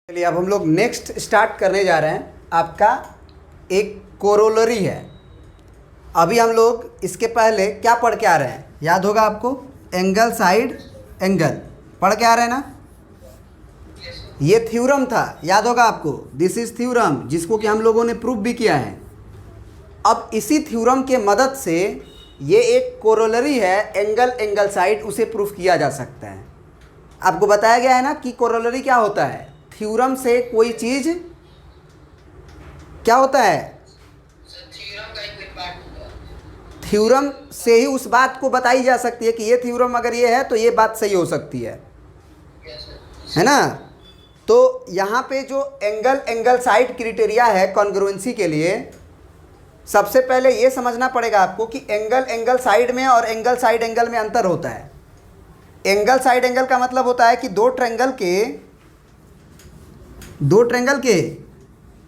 चलिए अब हम लोग नेक्स्ट स्टार्ट करने जा रहे हैं। आपका एक कोरोलरी है। अभी हम लोग इसके पहले क्या पढ़ के आ रहे हैं, याद होगा आपको? एंगल साइड एंगल पढ़ के आ रहे हैं ना। ये थ्योरम था, याद होगा आपको? दिस इज थ्योरम, जिसको कि हम लोगों ने प्रूफ भी किया है। अब इसी थ्योरम के मदद से ये एक कोरोलरी है एंगल एंगल साइड, उसे प्रूफ किया जा सकता है। आपको बताया गया है ना कि कोरोलरी क्या होता है। थ्योरम से कोई चीज क्या होता है, थ्योरम से ही उस बात को बताई जा सकती है कि ये थ्योरम अगर ये है तो ये बात सही हो सकती है ना। तो यहाँ पे जो एंगल एंगल साइड क्राइटेरिया है कॉन्ग्रुएंसी के लिए, सबसे पहले ये समझना पड़ेगा आपको कि एंगल एंगल साइड में और एंगल साइड एंगल में अंतर होता है। एंगल साइड एंगल का मतलब होता है कि दो ट्रायंगल के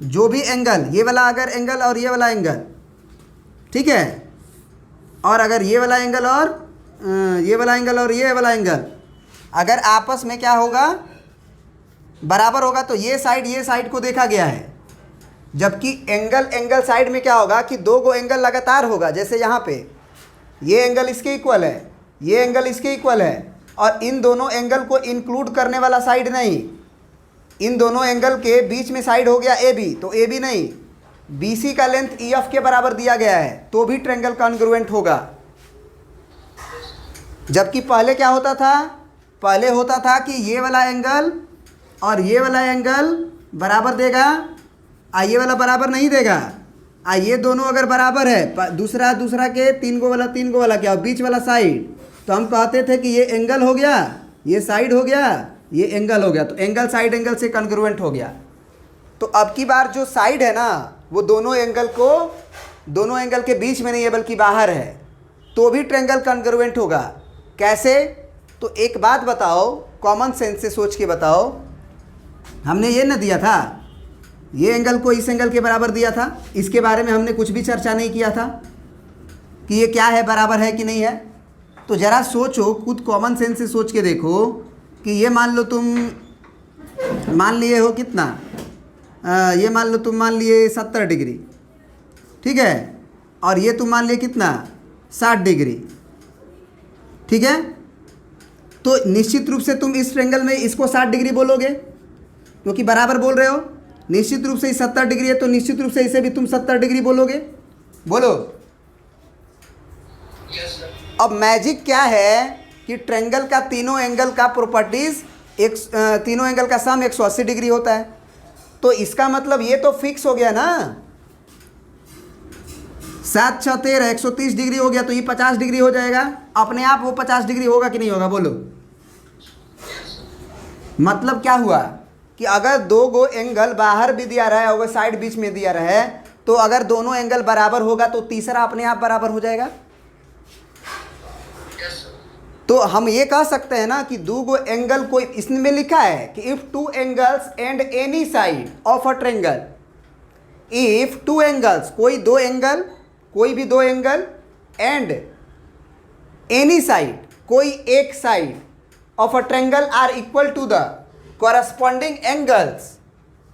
जो भी एंगल, ये वाला अगर एंगल और ये वाला एंगल, ठीक है, और अगर ये वाला एंगल और ये वाला एंगल और ये वाला एंगल अगर आपस में क्या होगा, बराबर होगा, तो ये साइड को देखा गया है। जबकि एंगल एंगल साइड में क्या होगा कि दो गो एंगल लगातार होगा। जैसे यहाँ पे ये एंगल इसके इक्वल है, ये एंगल इसके इक्वल है, और इन दोनों एंगल को इंक्लूड करने वाला साइड नहीं। इन दोनों एंगल के बीच में साइड हो गया ए बी, तो ए बी नहीं, बी सी का लेंथ ई एफ के बराबर दिया गया है, तो भी ट्रायंगल कॉन्ग्रुएंट होगा। जबकि पहले क्या होता था, पहले होता था कि ये वाला एंगल और ये वाला एंगल बराबर देगा, ये वाला बराबर नहीं देगा। ये दोनों अगर बराबर है, दूसरा के तीन गो वाला क्या, बीच वाला साइड, तो हम कहते थे कि ये एंगल हो गया, ये साइड हो गया, ये एंगल हो गया, तो एंगल साइड एंगल से कॉन्ग्रुएंट हो गया। तो अब की बार जो साइड है ना, वो दोनों एंगल के बीच में नहीं है बल्कि बाहर है, तो भी ट्रायंगल कॉन्ग्रुएंट होगा। कैसे? तो एक बात बताओ, कॉमन सेंस से सोच के बताओ। हमने ये ना दिया था, ये एंगल को इस एंगल के बराबर दिया था, इसके बारे में हमने कुछ भी चर्चा नहीं किया था कि ये क्या है, बराबर है कि नहीं है। तो ज़रा सोचो, खुद कॉमन सेंस से सोच के देखो कि ये मान लो तुम मान लिए हो कितना, ये मान लो तुम मान लिए 70 डिग्री, ठीक है, और ये तुम मान लिए कितना, 60 डिग्री, ठीक है। तो निश्चित रूप से तुम इस ट्रायंगल में इसको 60 डिग्री बोलोगे क्योंकि बराबर बोल रहे हो। निश्चित रूप से 70 डिग्री है, तो निश्चित रूप से इसे भी तुम 70 डिग्री बोलोगे। बोलो। अब मैजिक क्या है कि ट्रायंगल का तीनों एंगल का प्रॉपर्टीज तीनों एंगल का सम 180 डिग्री होता है। तो इसका मतलब ये तो फिक्स हो गया ना, 7 6 13 130 डिग्री हो गया, तो ये 50 डिग्री हो जाएगा अपने आप। वो 50 डिग्री होगा कि नहीं होगा, बोलो। मतलब क्या हुआ कि अगर दो गो एंगल बाहर भी दिया रहा है और साइड बीच में दिया रहा है, तो अगर दोनों एंगल बराबर होगा तो तीसरा अपने आप बराबर हो जाएगा। तो हम ये कह सकते हैं ना कि दो गो एंगल, कोई इसमें लिखा है कि if two angles and any side of a triangle, if two angles, कोई भी दो एंगल, एंड एनी साइड, कोई एक side of a triangle are equal to the corresponding angles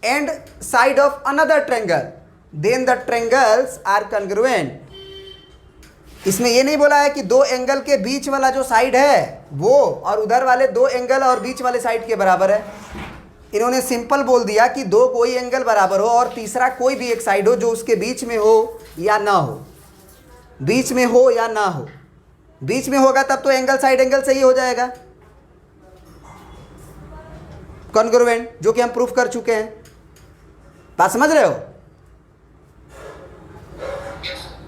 and side of another triangle, then the triangles are congruent. इसमें ये नहीं बोला है कि दो एंगल के बीच वाला जो साइड है वो और उधर वाले दो एंगल और बीच वाले साइड के बराबर है। इन्होंने सिंपल बोल दिया कि दो कोई एंगल बराबर हो और तीसरा कोई भी एक साइड हो जो उसके बीच में हो या ना हो, बीच में हो या ना हो। बीच में होगा तब तो एंगल साइड एंगल सही हो जाएगा, कॉन्ग्रुएंट, जो कि हम प्रूफ कर चुके हैं। बात समझ रहे हो?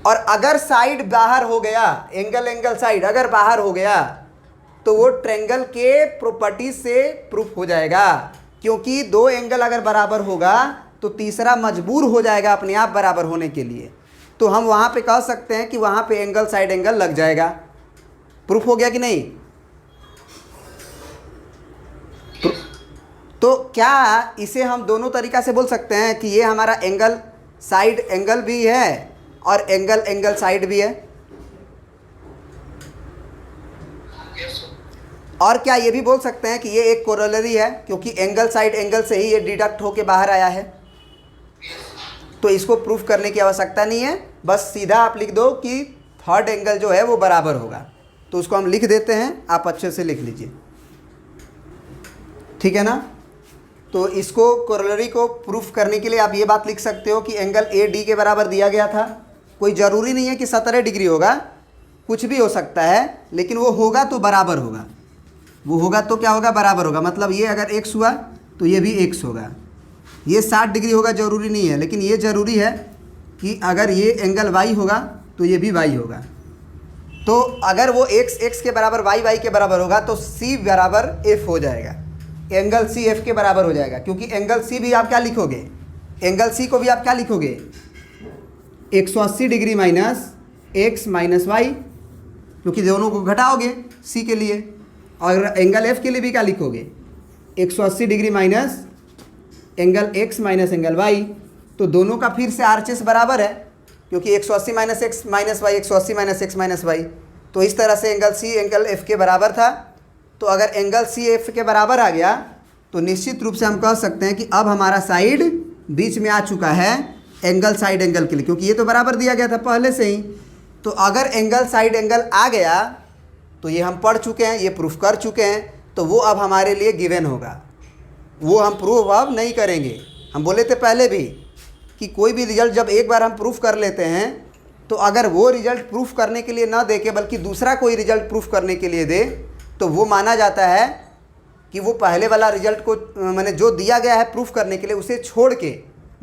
और अगर साइड बाहर हो गया, एंगल एंगल साइड अगर बाहर हो गया, तो वो ट्रायंगल के प्रॉपर्टी से प्रूफ हो जाएगा, क्योंकि दो एंगल अगर बराबर होगा तो तीसरा मजबूर हो जाएगा अपने आप बराबर होने के लिए। तो हम वहां पे कह सकते हैं कि वहां पे एंगल साइड एंगल लग जाएगा। प्रूफ हो गया कि नहीं? तो क्या इसे हम दोनों तरीका से बोल सकते हैं कि ये हमारा एंगल साइड एंगल भी है और एंगल एंगल साइड भी है? और क्या ये भी बोल सकते हैं कि ये एक कोरोलरी है, क्योंकि एंगल साइड एंगल से ही ये डिडक्ट होके बाहर आया है। तो इसको प्रूफ करने की आवश्यकता नहीं है, बस सीधा आप लिख दो कि थर्ड एंगल जो है वो बराबर होगा। तो उसको हम लिख देते हैं, आप अच्छे से लिख लीजिए, ठीक है ना। तो इसको कोरोलरी को प्रूफ करने के लिए आप ये बात लिख सकते हो कि एंगल ए डी के बराबर दिया गया था। कोई ज़रूरी नहीं है कि 17 डिग्री होगा, कुछ भी हो सकता है, लेकिन वो होगा तो बराबर होगा। वो होगा तो क्या होगा, बराबर होगा। मतलब ये अगर x हुआ तो ये भी x होगा। ये 60 डिग्री होगा ज़रूरी नहीं है, लेकिन ये ज़रूरी है कि अगर ये एंगल y होगा तो ये भी y होगा। तो अगर वो x के बराबर y के बराबर होगा तो c बराबर f हो जाएगा, एंगल c f के बराबर हो जाएगा। क्योंकि एंगल c भी आप क्या लिखोगे, एंगल c को भी आप क्या लिखोगे, 180 degree minus x minus Y, क्योंकि दोनों को घटाओगे c के लिए। और एंगल f के लिए भी क्या लिखोगे, 180 degree minus angle x minus angle y। तो दोनों का फिर से RHS बराबर है, क्योंकि 180 minus X minus Y 180 minus X minus Y. तो इस तरह से एंगल c एंगल f के बराबर था। तो अगर एंगल c f के बराबर आ गया तो निश्चित रूप से हम कह सकते हैं कि अब हमारा साइड बीच में आ चुका है एंगल साइड एंगल के लिए, क्योंकि ये तो बराबर दिया गया था पहले से ही। तो अगर एंगल साइड एंगल आ गया तो ये हम पढ़ चुके हैं, ये प्रूफ कर चुके हैं, तो वो अब हमारे लिए गिवन होगा। वो हम प्रूफ अब नहीं करेंगे। हम बोले थे पहले भी कि कोई भी रिजल्ट जब एक बार हम प्रूफ कर लेते हैं तो अगर वो रिजल्ट प्रूफ करने के लिए ना दे के बल्कि दूसरा कोई रिजल्ट प्रूफ करने के लिए दे तो वो माना जाता है कि वो पहले वाला रिजल्ट को मैंने जो दिया गया है प्रूफ करने के लिए उसे छोड़ के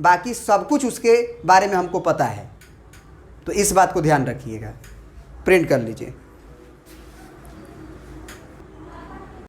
बाकी सब कुछ उसके बारे में हमको पता है। तो इस बात को ध्यान रखिएगा, प्रिंट कर लीजिए।